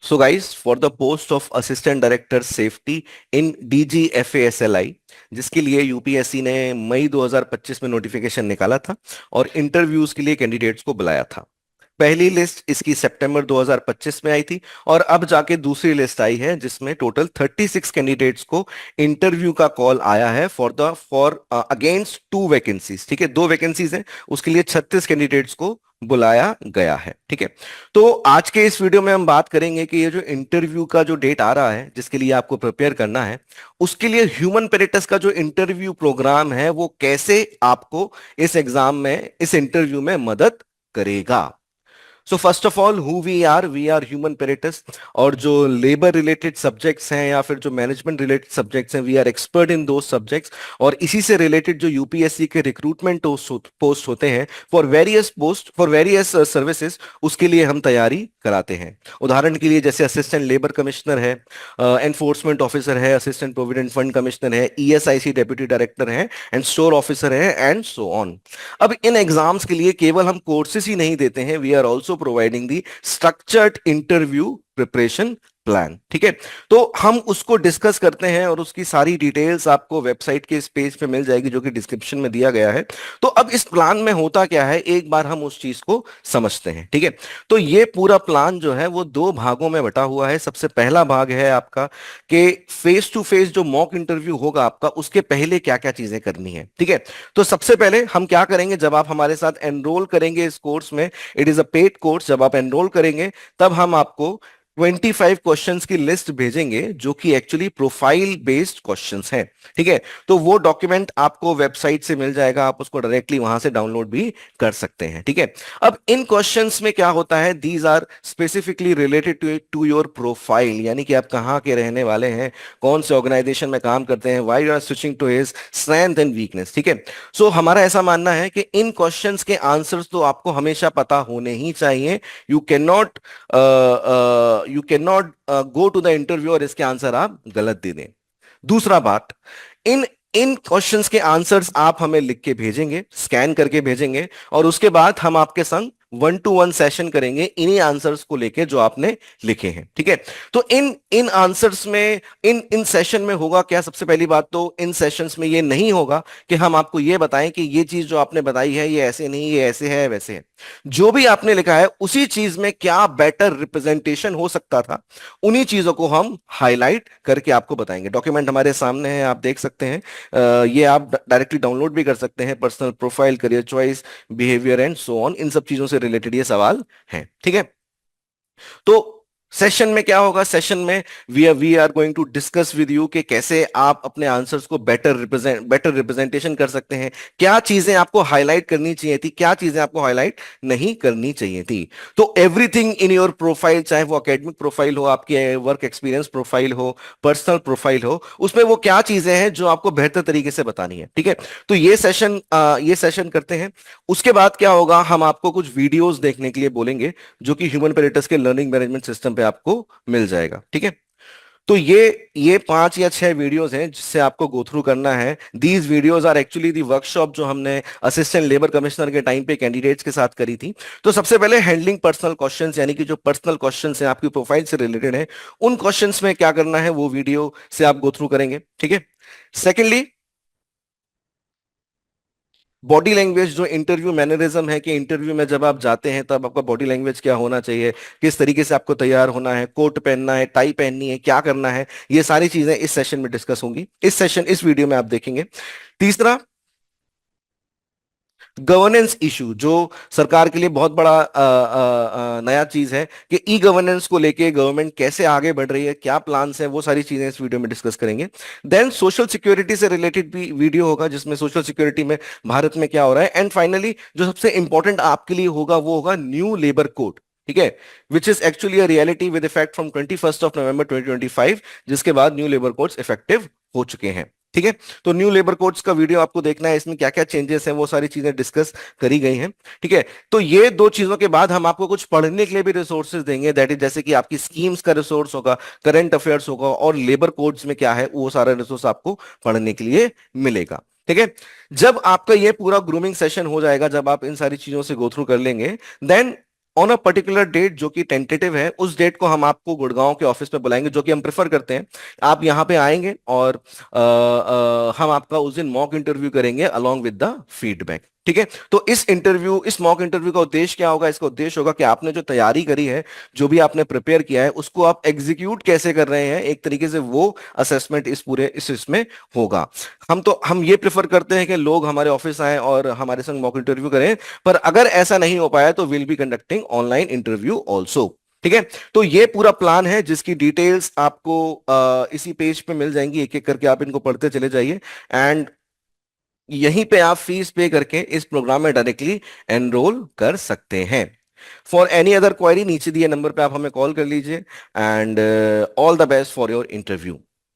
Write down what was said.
So guys, for the post of Assistant Director Safety in DGFASLI, जिसके लिए UPSC ने मई 2025 में नोटिफिकेशन निकाला था और इंटरव्यूज के लिए कैंडिडेट्स को बुलाया था। पहली लिस्ट इसकी सितंबर 2025 में आई थी और अब जाके दूसरी लिस्ट आई है जिसमें टोटल 36 कैंडिडेट्स को इंटरव्यू का कॉल आया है फॉर अगेंस्ट टू वैकेंसीज। ठीक है, दो वैकेंसीज हैं, उसके लिए 36 कैंडिडेट्स को बुलाया गया है। ठीक है, तो आज के इस वीडियो में हम बात करेंगे कि ये जो इंटरव्यू का जो डेट आ रहा है जिसके लिए आपको प्रिपेयर करना है, उसके लिए ह्यूमन पेरेटस का जो इंटरव्यू प्रोग्राम है वो कैसे आपको इस एग्जाम में, इस इंटरव्यू में मदद करेगा। So first of all, who we are human पेरेटस। और जो लेबर रिलेटेड सब्जेक्ट्स हैं या फिर जो मैनेजमेंट रिलेटेड सब्जेक्ट्स हैं, we are expert in two subjects. और इसी से रिलेटेड जो यूपीएससी के रिक्रूटमेंट पोस्ट होते हैं फॉर वेरियस सर्विसेज, उसके लिए हम तैयारी कराते हैं। उदाहरण के लिए जैसे असिस्टेंट लेबर कमिश्नर है, एनफोर्समेंट ऑफिसर है, असिस्टेंट प्रोविडेंट फंड कमिश्नर है, ईएसआईसी डेप्यूटी डायरेक्टर है, एंड स्टोर ऑफिसर है, एंड सो ऑन। अब इन एग्जाम्स के लिए केवल हम कोर्सेज ही नहीं देते हैं, we are also providing the structured interview preparation plan. ठीक है, तो हम उसको डिस्कस करते हैं और उसकी सारी डिटेल्स आपको वेबसाइट के इस पेज पे मिल जाएगी जो कि डिस्क्रिप्शन में दिया गया है। तो अब इस प्लान में होता क्या है, एक बार हम उस चीज को समझते हैं। ठीक है, तो ये पूरा प्लान जो है वो दो भागों में बटा हुआ है। सबसे पहला भाग है आपका कि फेस टू फेस जो मॉक इंटरव्यू होगा आपका, उसके पहले क्या क्या चीजें करनी है। ठीक है, तो सबसे पहले हम क्या करेंगे, जब आप हमारे साथ एनरोल करेंगे इस कोर्स में, it is a paid course, जब आप एनरोल करेंगे तब हम आपको 25 क्वेश्चंस की लिस्ट भेजेंगे जो कि एक्चुअली प्रोफाइल बेस्ड क्वेश्चंस हैं। ठीक है, तो वो डॉक्यूमेंट आपको वेबसाइट से मिल जाएगा, आप उसको डायरेक्टली वहां से डाउनलोड भी कर सकते हैं। ठीक है, अब इन क्वेश्चंस में क्या होता है, these are specifically related to your profile, यानी कि आप कहाँ के रहने वाले हैं, कौन से ऑर्गेनाइजेशन में काम करते हैं, why you are switching to his strength and weakness. ठीक है, सो हमारा ऐसा मानना है कि इन क्वेश्चंस के आंसर्स तो आपको हमेशा पता होने ही चाहिए। You can not go to the interview और इसके आंसर आप गलत दे दें। दूसरा बात, इन इन क्वेश्चंस के आंसर्स आप हमें लिख के भेजेंगे, स्कैन करके भेजेंगे, और उसके बाद हम आपके संग 1-to-1 सेशन करेंगे इन्हीं आंसर्स को लेके जो आपने लिखे हैं। ठीक है, तो इन इन आंसर्स में, इन इन सेशन में होगा क्या, सबसे पहली बात तो इन सेशंस में ये नहीं होगा कि हम आपको ये बताएं कि ये चीज जो आपने बताई है ये ऐसे नहीं, ये ऐसे है, वैसे है। जो भी आपने लिखा है उसी चीज में क्या बेटर रिप्रेजेंटेशन हो सकता था, उन्हीं चीजों को हम हाईलाइट करके आपको बताएंगे। डॉक्यूमेंट हमारे सामने है, आप देख सकते हैं। ये आप डायरेक्टली डाउनलोड भी कर सकते हैं। Personal profile, career choice, behaviour and so on, इन सब चीजों से रिलेटेड ये सवाल है। ठीक है, तो सेशन में क्या होगा, सेशन में we are going to discuss with you कि कैसे आप अपने आंसर्स को बेटर रिप्रेजेंटेशन कर सकते हैं, क्या चीजें आपको हाईलाइट करनी चाहिए थी, क्या चीजें आपको हाईलाइट नहीं करनी चाहिए थी। तो एवरीथिंग इन योर प्रोफाइल, चाहे वो एकेडमिक प्रोफाइल हो, आपकी वर्क एक्सपीरियंस प्रोफाइल हो, पर्सनल प्रोफाइल हो, उसमें वो क्या चीजें हैं जो आपको बेहतर तरीके से बतानी है। ठीक है, तो ये सेशन करते हैं। उसके बाद क्या होगा, हम आपको कुछ वीडियोस देखने के लिए बोलेंगे जो कि ह्यूमन पेरेटस के लर्निंग मैनेजमेंट सिस्टम पे आपको मिल जाएगा। ठीक है, तो ये 5 या 6 वीडियोस हैं जिससे आपको गो थ्रू करना है। These videos are actually the workshop जो हमने असिस्टेंट लेबर कमिश्नर के टाइम पे कैंडिडेट्स के साथ करी थी। तो सबसे पहले हैंडलिंग पर्सनल क्वेश्चंस, यानी कि जो पर्सनल क्वेश्चंस हैं आपकी प्रोफाइल से रिलेटेड है, उन क्वेश्चंस में क्या करना है वो वीडियो से आप गो थ्रू करेंगे। ठीक है, सेकेंडली, बॉडी लैंग्वेज, जो इंटरव्यू मैनरिज्म है कि इंटरव्यू में जब आप जाते हैं तब आपका बॉडी लैंग्वेज क्या होना चाहिए, किस तरीके से आपको तैयार होना है, कोट पहनना है, टाई पहननी है, क्या करना है, ये सारी चीजें इस सेशन में डिस्कस होंगी, इस वीडियो में आप देखेंगे। तीसरा, गवर्नेंस इशू, जो सरकार के लिए बहुत बड़ा नया चीज है कि ई गवर्नेंस को लेके गवर्नमेंट कैसे आगे बढ़ रही है, क्या प्लान्स हैं, वो सारी चीजें इस वीडियो में डिस्कस करेंगे। देन सोशल सिक्योरिटी से रिलेटेड भी वीडियो होगा जिसमें सोशल सिक्योरिटी में भारत में क्या हो रहा है। एंड फाइनली जो सबसे इंपॉर्टेंट आपके लिए होगा वो होगा न्यू लेबर कोड। ठीक है, which is actually a reality with effect from 21 नवंबर 2025, जिसके बाद न्यू लेबर कोड्स इफेक्टिव हो चुके हैं। ठीक है, तो न्यू लेबर कोड्स का वीडियो आपको देखना है, इसमें क्या क्या चेंजेस हैं वो सारी चीजें डिस्कस करी गई हैं। ठीक है, तो ये दो चीजों के बाद हम आपको कुछ पढ़ने के लिए भी रिसोर्सेज देंगे, दैट इज जैसे कि आपकी स्कीम्स का रिसोर्स होगा, करंट अफेयर्स होगा, और लेबर कोड्स में क्या है वो सारा रिसोर्स आपको पढ़ने के लिए मिलेगा। ठीक है, जब आपका ये पूरा ग्रूमिंग सेशन हो जाएगा, जब आप इन सारी चीजों से गो थ्रू कर लेंगे, then on a particular date जो कि टेंटेटिव है, उस डेट को हम आपको गुड़गांव के ऑफिस में बुलाएंगे, जो कि हम प्रेफर करते हैं। आप यहाँ पे आएंगे और हम आपका उस दिन मॉक इंटरव्यू करेंगे अलोंग विद द फीडबैक। ठीक है। तो इस मॉक इंटरव्यू का उद्देश्य क्या होगा? इसका उद्देश्य होगा कि आपने जो तैयारी करी है, जो भी आपने प्रिपेयर किया है, उसको आप एग्जीक्यूट कैसे कर रहे हैं, एक तरीके से वो असेसमेंट इस इसमें होगा। हम ये प्रेफर करते हैं कि लोग हमारे ऑफिस आए और हमारे संग मॉक इंटरव्यू करें, पर अगर ऐसा नहीं हो पाया तो will be conducting online interview also. ठीक है। तो ये पूरा प्लान है जिसकी डिटेल्स आपको इसी पेज पे मिल जाएंगी, एक एक करके आप इनको पढ़ते चले जाइए। एंड यहीं पे आप फीस पे करके इस प्रोग्राम में डायरेक्टली एनरोल कर सकते हैं। फॉर एनी अदर क्वेरी नीचे दिए नंबर पे आप हमें कॉल कर लीजिए। And all the best for your interview.